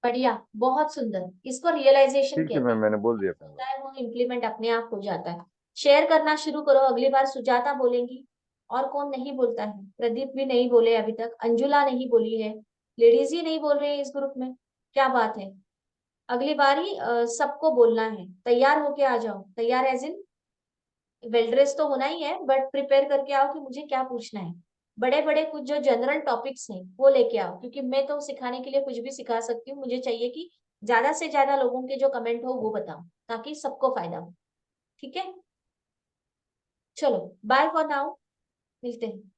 बढ़िया, बहुत सुंदर। इसको रियलाइजेशन ठीक है कहते मैम, हैं। मैंने बोल दिया अपना। होता है वो इम्प्लीमेंट अपने आप हो जाता है। शेयर करना शुरू करो। अगली बार सुजाता बोलेंगी। और कौन नहीं बोलता है? प्रदीप भी नहीं बोले अभी तक, अंजुला नहीं बोली है, लेडीज ही नहीं बोल रही है इस ग्रुप में। क्या बात है? अगली बार ही सबको बोलना है। तैयार होके आ जाओ। तैयार एज इन वेल ड्रेस तो होना ही है, बट प्रिपेयर करके आओ कि मुझे क्या पूछना है। बड़े बड़े कुछ जो जनरल टॉपिक्स हैं वो लेके आओ, क्योंकि मैं तो सिखाने के लिए कुछ भी सिखा सकती हूँ। मुझे चाहिए कि ज्यादा से ज्यादा लोगों के जो कमेंट हो वो बताओ, ताकि सबको फायदा हो। ठीक है। चलो, बाय फॉर नाउ। मिलते हैं।